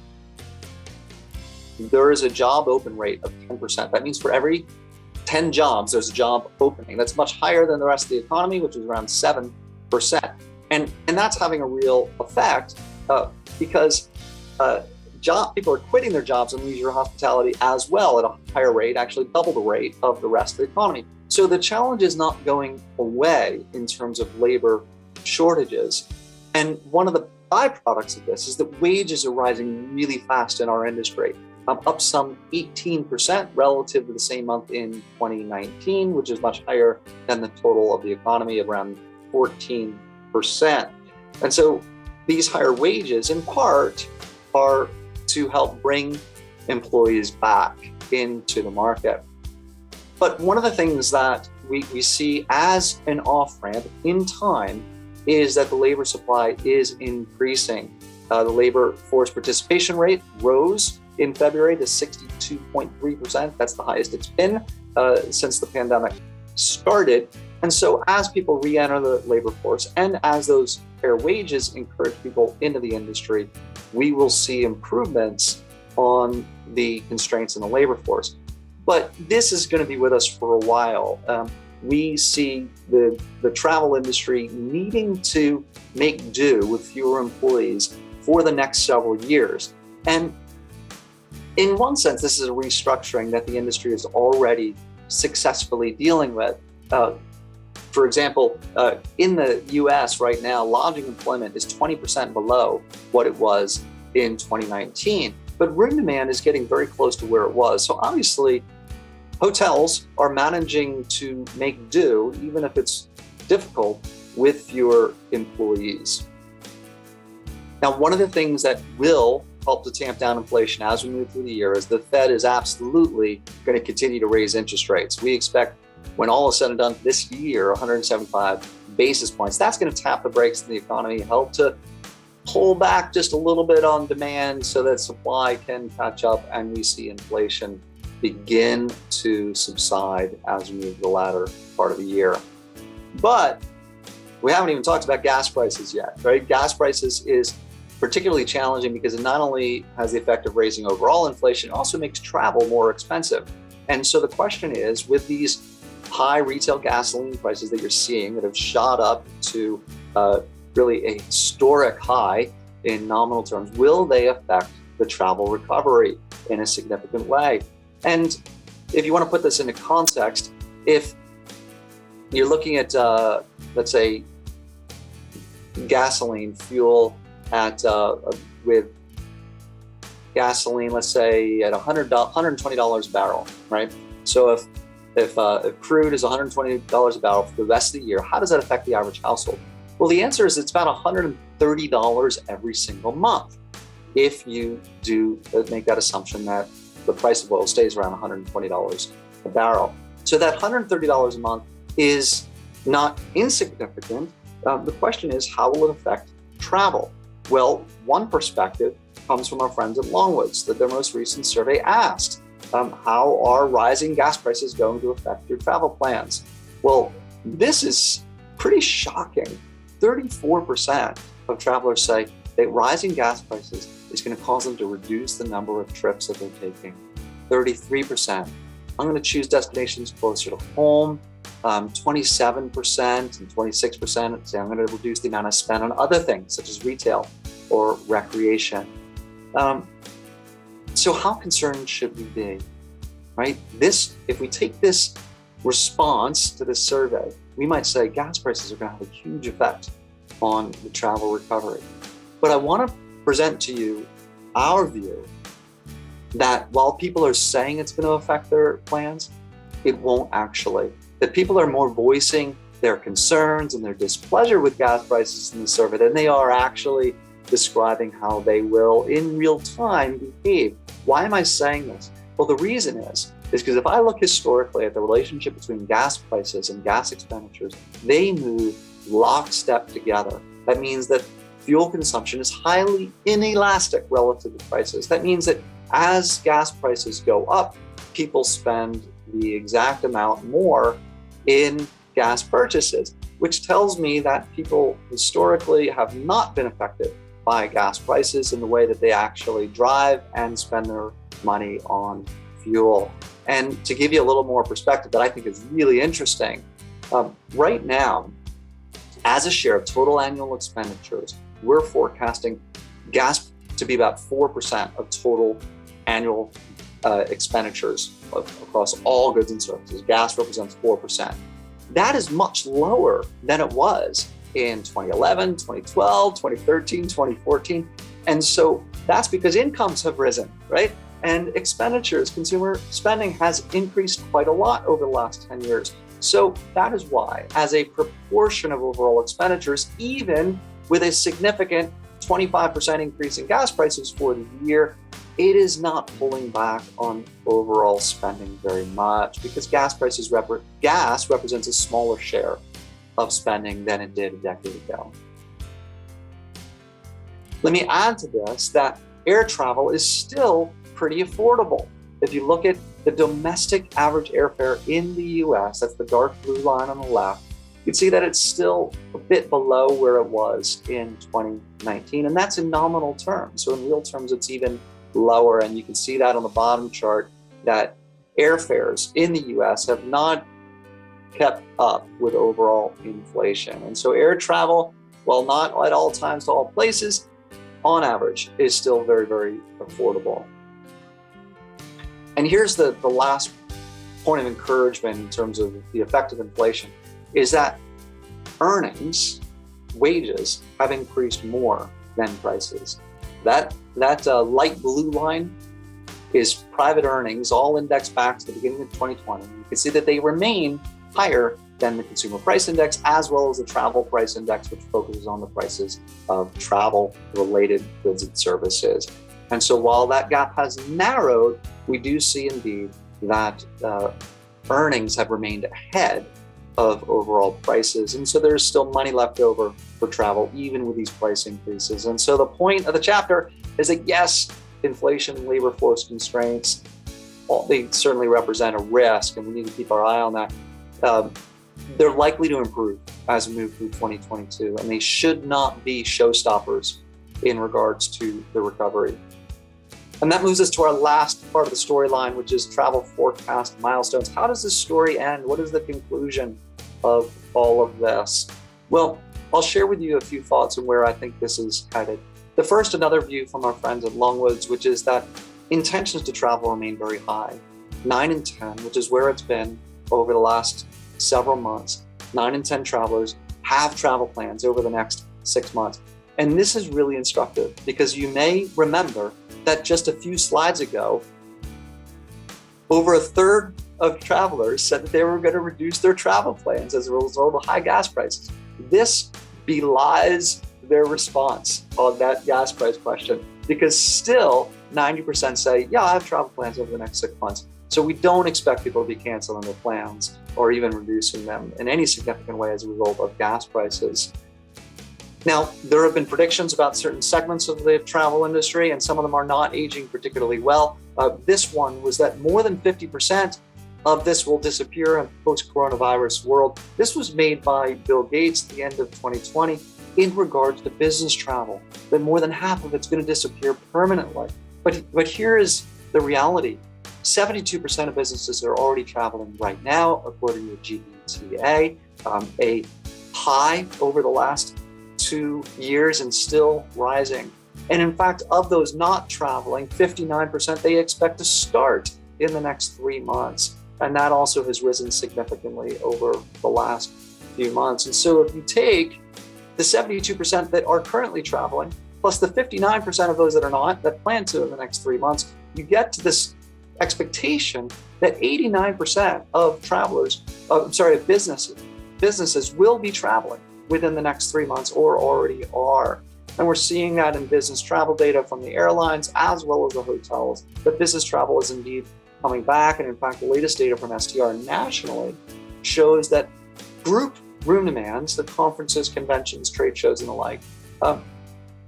there is a job open rate of 10%. That means for every 10 jobs, there's a job opening. That's much higher than the rest of the economy, which is around 7%. And that's having a real effect because people are quitting their jobs in leisure and hospitality as well at a higher rate, actually double the rate of the rest of the economy. So the challenge is not going away in terms of labor shortages. And one of the byproducts of this is that wages are rising really fast in our industry. Up some 18% relative to the same month in 2019, which is much higher than the total of the economy of around 14%. And so these higher wages, in part, are to help bring employees back into the market. But one of the things that we see as an off-ramp in time is that the labor supply is increasing. The labor force participation rate rose in February to 62.3%. That's the highest it's been since the pandemic started. And so as people re-enter the labor force and as those fair wages encourage people into the industry, we will see improvements on the constraints in the labor force. But this is going to be with us for a while. We see the travel industry needing to make do with fewer employees for the next several years. And in one sense, this is a restructuring that the industry is already successfully dealing with. For example, in the US right now, lodging employment is 20% below what it was in 2019. But room demand is getting very close to where it was. So obviously, hotels are managing to make do, even if it's difficult, with fewer employees. Now, one of the things that will help to tamp down inflation as we move through the year is the Fed is absolutely going to continue to raise interest rates. We expect, when all is said and done this year, 175 basis points. That's going to tap the brakes in the economy, help to pull back just a little bit on demand so that supply can catch up, and we see inflation begin to subside as we move the latter part of the year. But we haven't even talked about gas prices yet, right? Gas prices is particularly challenging because it not only has the effect of raising overall inflation, it also makes travel more expensive. And so the question is, with these high retail gasoline prices that you're seeing that have shot up to really a historic high in nominal terms, will they affect the travel recovery in a significant way? And if you want to put this into context, if you're looking at, let's say, gasoline fuel at with gasoline, let's say at $120 a barrel, right? So if crude is $120 a barrel for the rest of the year, how does that affect the average household? Well, the answer is it's about $130 every single month. If you do make that assumption that the price of oil stays around $120 a barrel. So that $130 a month is not insignificant. The question is, how will it affect travel? Well, one perspective comes from our friends at Longwoods, that their most recent survey asked, how are rising gas prices going to affect your travel plans? Well, this is pretty shocking. 34% of travelers say that rising gas prices is going to cause them to reduce the number of trips that they're taking. 33%, I'm going to choose destinations closer to home. 27% and 26% say I'm going to reduce the amount I spend on other things such as retail or recreation. So how concerned should we be, right? If we take this response to this survey, we might say gas prices are going to have a huge effect on the travel recovery. But I want to present to you our view that while people are saying it's going to affect their plans, it won't actually. That people are more voicing their concerns and their displeasure with gas prices in the survey than they are actually describing how they will in real time behave. Why am I saying this? Well, the reason is because if I look historically at the relationship between gas prices and gas expenditures, they move lockstep together. That means that fuel consumption is highly inelastic relative to prices. That means that as gas prices go up, people spend the exact amount more in gas purchases, which tells me that people historically have not been affected by gas prices in the way that they actually drive and spend their money on fuel. And to give you a little more perspective that I think is really interesting, right now, as a share of total annual expenditures, we're forecasting gas to be about 4% of total annual expenditures across all goods and services. Gas represents 4%. That is much lower than it was in 2011, 2012, 2013, 2014. And so that's because incomes have risen, right? And expenditures, consumer spending has increased quite a lot over the last 10 years. So that is why, as a proportion of overall expenditures, even with a significant 25% increase in gas prices for the year, it is not pulling back on overall spending very much because gas represents a smaller share of spending than it did a decade ago. Let me add to this that air travel is still pretty affordable. If you look at the domestic average airfare in the US, that's the dark blue line on the left, you can see that it's still a bit below where it was in 2019, and that's in nominal terms. So in real terms, it's even lower, and you can see that on the bottom chart that airfares in the US have not kept up with overall inflation. And so air travel, while not at all times to all places, on average is still very, very affordable. And here's the last point of encouragement in terms of the effect of inflation, is that earnings, wages, have increased more than prices. That light blue line is private earnings, all indexed back to the beginning of 2020. You can see that they remain higher than the consumer price index, as well as the travel price index, which focuses on the prices of travel-related goods and services. And so while that gap has narrowed, we do see indeed that earnings have remained ahead of overall prices. And so there's still money left over for travel, even with these price increases. And so the point of the chapter is that yes, inflation and labor force constraints, they certainly represent a risk, and we need to keep our eye on that. They're likely to improve as we move through 2022, and they should not be showstoppers in regards to the recovery. And that moves us to our last part of the storyline, which is travel forecast milestones. How does this story end? What is the conclusion of all of this? Well, I'll share with you a few thoughts on where I think this is headed. The first, another view from our friends at Longwoods, which is that intentions to travel remain very high. 9 in 10, which is where it's been over the last several months, 9 in 10 travelers have travel plans over the next 6 months. And this is really instructive because you may remember that just a few slides ago, over a third of travelers said that they were going to reduce their travel plans as a result of high gas prices. This belies their response on that gas price question, because still 90% say, yeah, I have travel plans over the next 6 months. So we don't expect people to be canceling their plans or even reducing them in any significant way as a result of gas prices. Now, there have been predictions about certain segments of the travel industry, and some of them are not aging particularly well. This one was that more than 50% of this will disappear in a post-coronavirus world. This was made by Bill Gates at the end of 2020 in regards to business travel, that more than half of it's going to disappear permanently. But here is the reality. 72% of businesses are already traveling right now, according to GETA, a high over the last 2 years and still rising. And in fact, of those not traveling, 59% they expect to start in the next 3 months. And that also has risen significantly over the last few months. And so if you take the 72% that are currently traveling, plus the 59% of those that are not, that plan to in the next 3 months, you get to this expectation that 89% of businesses will be traveling within the next 3 months or already are. And we're seeing that in business travel data from the airlines as well as the hotels, that business travel is indeed coming back. And in fact, the latest data from STR nationally shows that group room demands, the conferences, conventions, trade shows, and the like,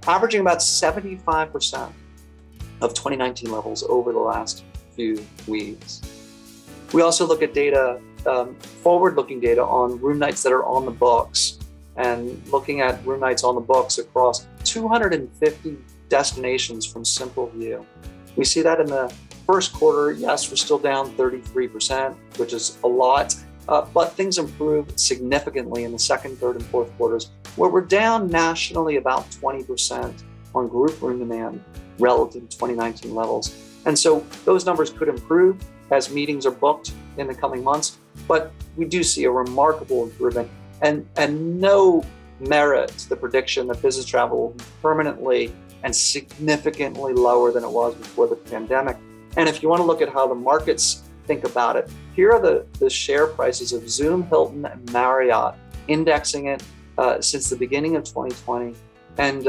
averaging about 75% of 2019 levels over the last few weeks. We also look at data, forward-looking data on room nights that are on the books, and looking at room nights on the books across 250 destinations from Simple View. We see that in the first quarter, yes, we're still down 33%, which is a lot, but things improved significantly in the second, third, and fourth quarters, where we're down nationally about 20% on group room demand relative to 2019 levels. And so those numbers could improve as meetings are booked in the coming months, but we do see a remarkable improvement and no merit to the prediction that business travel will be permanently and significantly lower than it was before the pandemic. And if you want to look at how the markets think about it, here are the share prices of Zoom, Hilton, and Marriott, indexing it since the beginning of 2020. And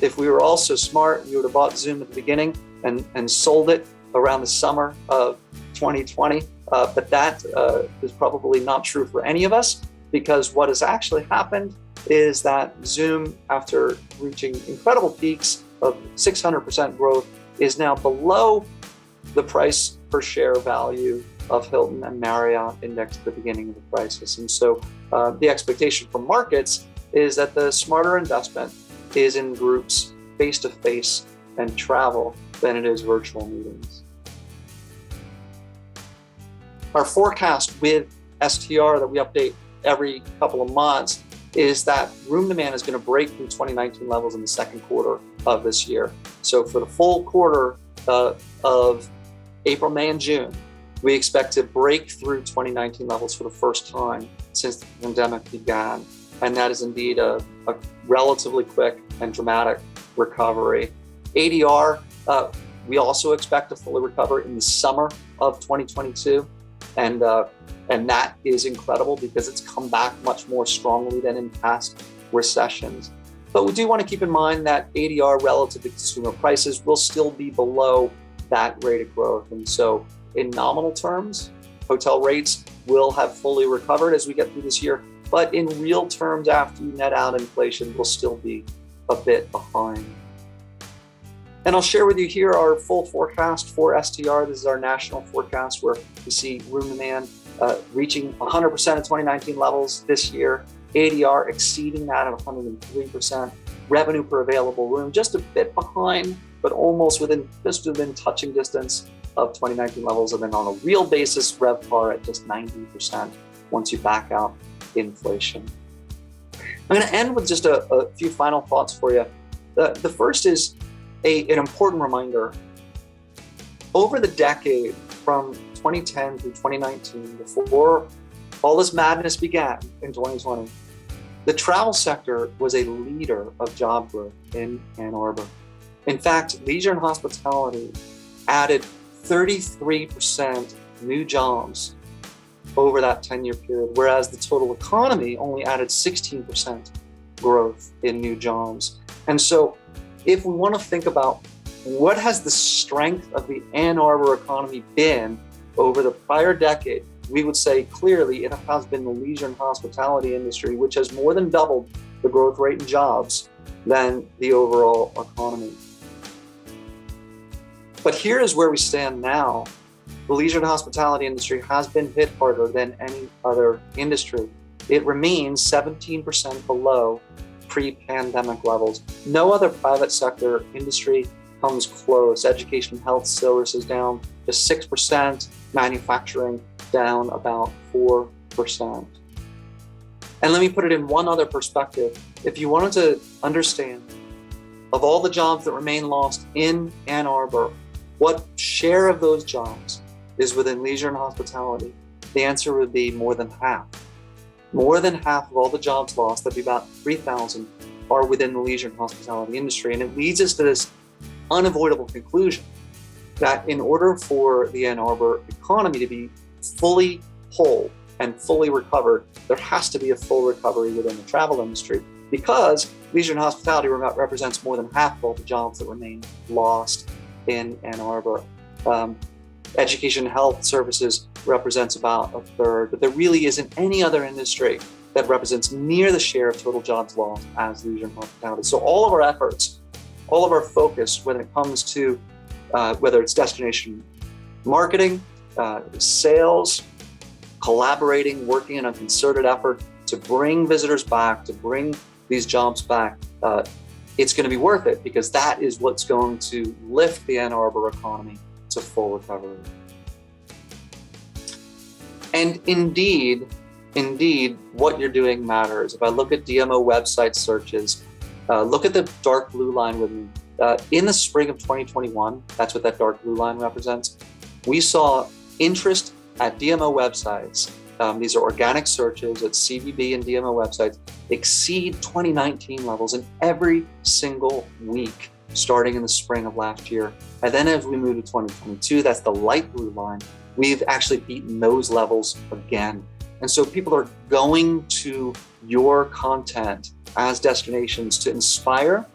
if we were all so smart, we would have bought Zoom at the beginning and sold it around the summer of 2020. But that is probably not true for any of us, because what has actually happened is that Zoom, after reaching incredible peaks of 600% growth, is now below the price per share value of Hilton and Marriott indexed at the beginning of the crisis. And so the expectation for markets is that the smarter investment is in groups, face-to-face, and travel than it is virtual meetings. Our forecast with STR that we update every couple of months is that room demand is going to break through 2019 levels in the second quarter of this year. So for the full quarter of April, May, and June, we expect to break through 2019 levels for the first time since the pandemic began. And that is indeed a relatively quick and dramatic recovery. ADR, we also expect to fully recover in the summer of 2022. And that is incredible because it's come back much more strongly than in past recessions. But we do want to keep in mind that ADR relative to consumer prices will still be below that rate of growth. And so in nominal terms, hotel rates will have fully recovered as we get through this year. But in real terms, after you net out inflation, we'll still be a bit behind. And I'll share with you here our full forecast for STR. This is our national forecast where we see room demand reaching 100% of 2019 levels this year, ADR exceeding that at 103%, revenue per available room just a bit behind, but almost within touching distance of 2019 levels. And then on a real basis, RevPAR at just 90% once you back out inflation. I'm going to end with just a few final thoughts for you. The first is an important reminder. Over the decade from 2010 through 2019, before all this madness began in 2020, the travel sector was a leader of job growth in Ann Arbor. In fact, leisure and hospitality added 33% new jobs over that 10-year period, whereas the total economy only added 16% growth in new jobs. And so if we want to think about what has the strength of the Ann Arbor economy been over the prior decade, we would say clearly it has been the leisure and hospitality industry, which has more than doubled the growth rate in jobs than the overall economy. But here is where we stand now. The leisure and hospitality industry has been hit harder than any other industry. It remains 17% below pre-pandemic levels. No other private sector industry comes close. Education, health services down just 6%, manufacturing down about 4%. And let me put it in one other perspective. If you wanted to understand of all the jobs that remain lost in Ann Arbor, what share of those jobs is within leisure and hospitality, the answer would be more than half. More than half of all the jobs lost, that'd be about 3,000, are within the leisure and hospitality industry. And it leads us to this unavoidable conclusion that in order for the Ann Arbor economy to be fully whole and fully recovered, there has to be a full recovery within the travel industry, because leisure and hospitality represents more than half of all the jobs that remain lost in Ann Arbor. Education and health services represents about a third, but there really isn't any other industry that represents near the share of total jobs lost as leisure and hospitality. So all of our efforts, all of our focus when it comes to whether it's destination marketing, sales, collaborating, working in a concerted effort to bring visitors back, to bring these jobs back, it's going to be worth it, because that is what's going to lift the Ann Arbor economy to full recovery. And indeed, what you're doing matters. If I look at DMO website searches, look at the dark blue line with me. In the spring of 2021, that's what that dark blue line represents, we saw interest at DMO websites, these are organic searches at CVB and DMO websites, exceed 2019 levels in every single week starting in the spring of last year. And then as we move to 2022, that's the light blue line, we've actually beaten those levels again. And so people are going to your content as destinations to inspire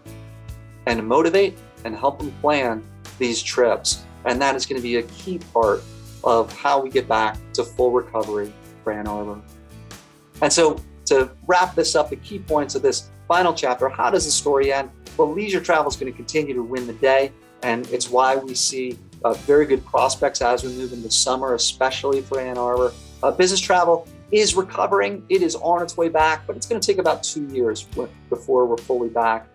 and motivate and help them plan these trips. And that is going to be a key part of how we get back to full recovery for Ann Arbor. And so to wrap this up, the key points of this final chapter, how does the story end? Well, leisure travel is going to continue to win the day, and it's why we see very good prospects as we move into summer, especially for Ann Arbor. Business travel is recovering. It is on its way back, but it's going to take about 2 years before we're fully back.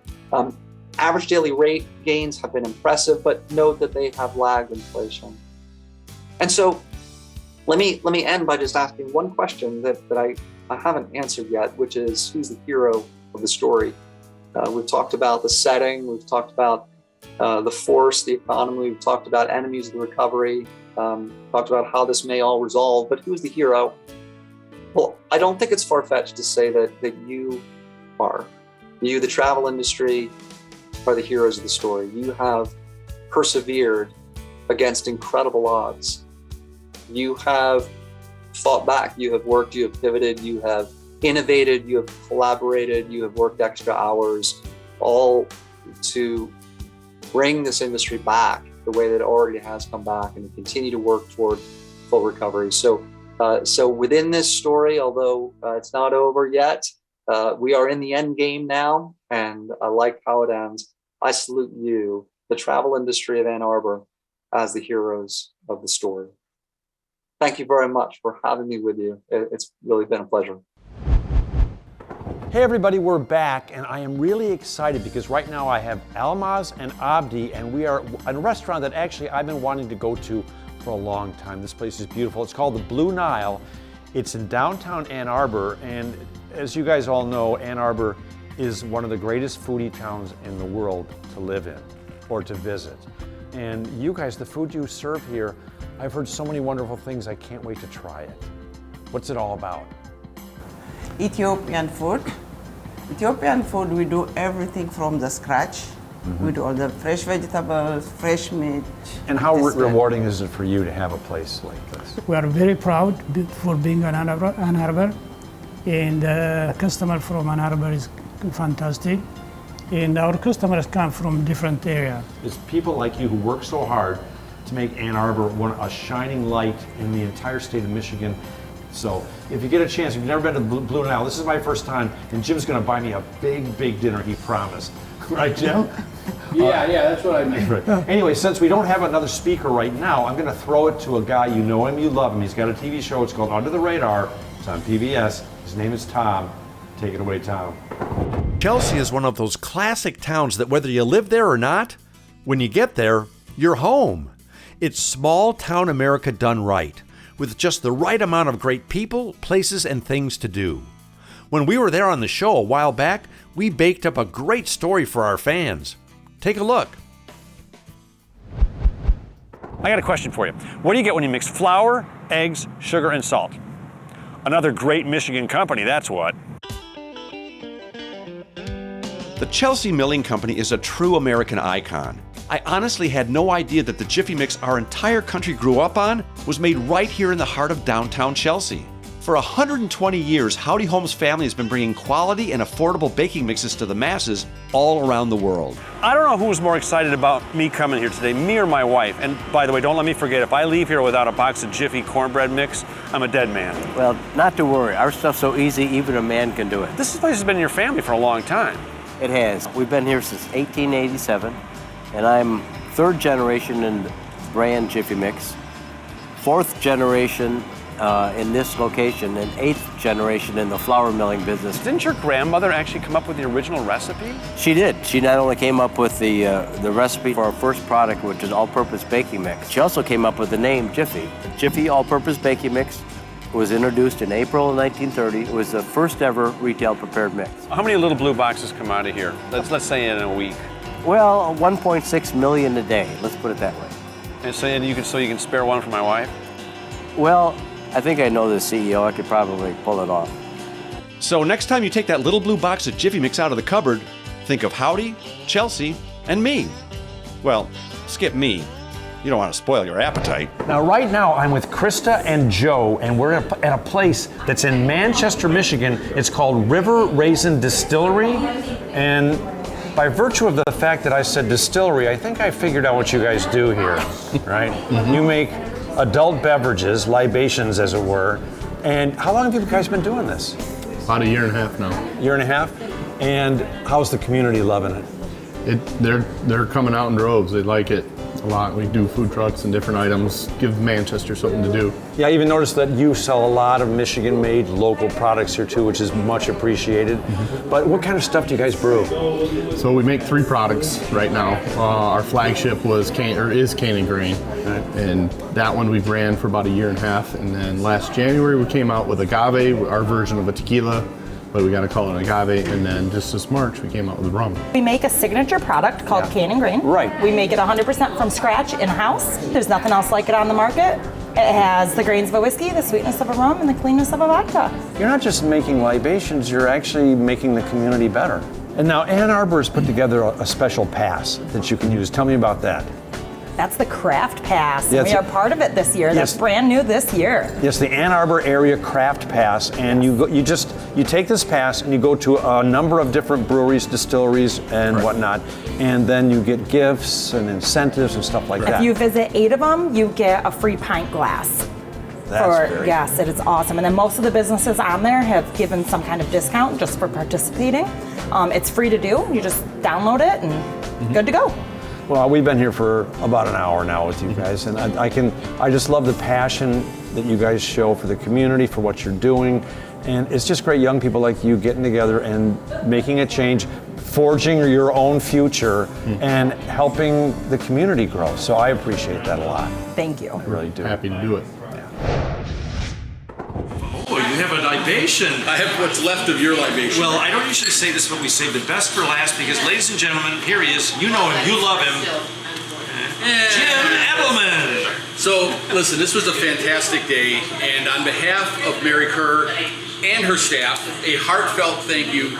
Average daily rate gains have been impressive, but note that they have lagged inflation. And so let me end by just asking one question that I haven't answered yet, which is, who's the hero of the story? We've talked about the setting, we've talked about the force, the economy, we've talked about enemies of the recovery, talked about how this may all resolve, but who's the hero? Well, I don't think it's far-fetched to say that you are. You, the travel industry, are the heroes of the story. You have persevered against incredible odds. You have fought back, you have worked, you have pivoted, you have innovated, you have collaborated, you have worked extra hours, all to bring this industry back the way that it already has come back, and to continue to work toward full recovery. So So within this story, although it's not over yet, we are in the end game now, and I like how it ends. I salute you, the travel industry of Ann Arbor, as the heroes of the story. Thank you very much for having me with you. It's really been a pleasure. Hey everybody, we're back, and I am really excited because right now I have Almaz and Abdi, and we are in a restaurant that actually I've been wanting to go to for a long time. This place is beautiful. It's called the Blue Nile. It's in downtown Ann Arbor, and as you guys all know, Ann Arbor is one of the greatest foodie towns in the world to live in or to visit. And you guys, the food you serve here, I've heard so many wonderful things. I can't wait to try it. What's it all about? Ethiopian food. Ethiopian food, we do everything from the scratch. We do all the fresh vegetables, fresh meat. And how rewarding is it for you to have a place like this? We are very proud for being an Ann Arbor, and the customer from Ann Arbor is fantastic. And our customers come from different areas. It's people like you who work so hard to make Ann Arbor a shining light in the entire state of Michigan. So if you get a chance, if you've never been to the Blue Nile, this is my first time, and Jim's gonna buy me a big, big dinner, he promised. Right, Jim? Yeah, that's what I meant. Right. Anyway, since we don't have another speaker right now, I'm gonna throw it to a guy, you know him, you love him. He's got a TV show, it's called Under the Radar. It's on PBS. His name is Tom. Take it away, Tom. Chelsea is one of those classic towns that whether you live there or not, when you get there, you're home. It's small town America done right, with just the right amount of great people, places, and things to do. When we were there on the show a while back, we baked up a great story for our fans. Take a look. I got a question for you. What do you get when you mix flour, eggs, sugar, and salt? Another great Michigan company, that's what. The Chelsea Milling Company is a true American icon. I honestly had no idea that the Jiffy Mix our entire country grew up on was made right here in the heart of downtown Chelsea. For 120 years, Howdy Homes family has been bringing quality and affordable baking mixes to the masses all around the world. I don't know who's more excited about me coming here today, me or my wife. And by the way, don't let me forget, if I leave here without a box of Jiffy cornbread mix, I'm a dead man. Well, not to worry. Our stuff's so easy, even a man can do it. This place has been in your family for a long time. It has. We've been here since 1887, and I'm third generation in the brand Jiffy Mix, fourth generation in this location, and eighth generation in the flour milling business. Didn't your grandmother actually come up with the original recipe? She did. She not only came up with the recipe for our first product, which is all-purpose baking mix, she also came up with the name Jiffy. The Jiffy all-purpose baking mix was introduced in April of 1930. It was the first ever retail prepared mix. How many little blue boxes come out of here? Let's say in a week. Well, 1.6 million a day, let's put it that way. And so you can spare one for my wife? Well, I think I know the CEO. I could probably pull it off. So next time you take that little blue box of Jiffy Mix out of the cupboard, think of Howdy, Chelsea, and me. Well, skip me. You don't want to spoil your appetite. Now, right now, I'm with Krista and Joe, and we're at a place that's in Manchester, Michigan. It's called River Raisin Distillery, and by virtue of the fact that I said distillery, I think I figured out what you guys do here, right? You make adult beverages, libations as it were, and how long have you guys been doing this? About a year and a half now. Year and a half? And how's the community loving it? They're coming out in droves. They like it a lot. We do food trucks and different items, give Manchester something to do. Yeah, I even noticed that you sell a lot of Michigan-made local products here too, which is much appreciated. But what kind of stuff do you guys brew? So we make 3 products right now. Our flagship is Cane and Grain, and that one we've ran for about a year and a half. And then last January we came out with Agave, our version of a tequila, but we got to call it Agave. And then just this March we came out with rum. We make a signature product called Cane and Grain. Right. We make it 100% from scratch in-house. There's nothing else like it on the market. It has the grains of a whiskey, the sweetness of a rum, and the cleanness of a vodka. You're not just making libations, you're actually making the community better. And now Ann Arbor has put together a special pass that you can use. Tell me about that. That's the Craft Pass. Yes. We are part of it this year. Yes. That's brand new this year. Yes, the Ann Arbor Area Craft Pass, and you take this pass and you go to a number of different breweries, distilleries, and whatnot, and then you get gifts and incentives and stuff like that. If you visit 8 of them, you get a free pint glass. Yes, it is awesome. And then most of the businesses on there have given some kind of discount just for participating. It's free to do. You just download it and good to go. Well, we've been here for about an hour now with you guys, and I just love the passion that you guys show for the community, for what you're doing. And it's just great young people like you getting together and making a change, forging your own future, and helping the community grow. So I appreciate that a lot. Thank you. I really do. Happy to do it. Oh, you have a libation. I have what's left of your libation. Well, I don't usually say this, but we save the best for last because, ladies and gentlemen, here he is. You know him. You love him. Jim Edelman. So, listen, this was a fantastic day, and on behalf of Mary Karr and her staff, a heartfelt thank you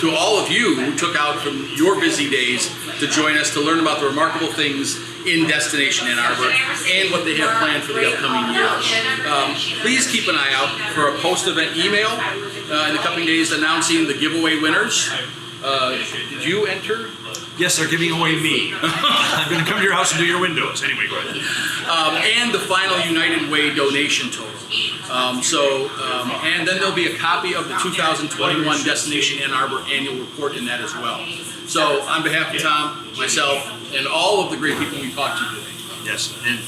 to all of you who took out from your busy days to join us to learn about the remarkable things in Destination Ann Arbor and what they have planned for the upcoming year. Please keep an eye out for a post-event email in the coming days announcing the giveaway winners. Did you enter? Yes, they're giving away me. I'm going to come to your house and do your windows. Anyway, go ahead. And the final United Way donation total. And then there'll be a copy of the 2021 Destination Ann Arbor annual report in that as well. So on behalf of Tom, myself, and all of the great people we talked to today. Yes, and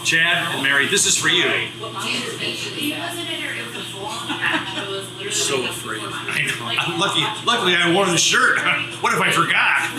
Chad and Mary, this is for you. You're so afraid. I know. Luckily I wore the shirt. What if I forgot?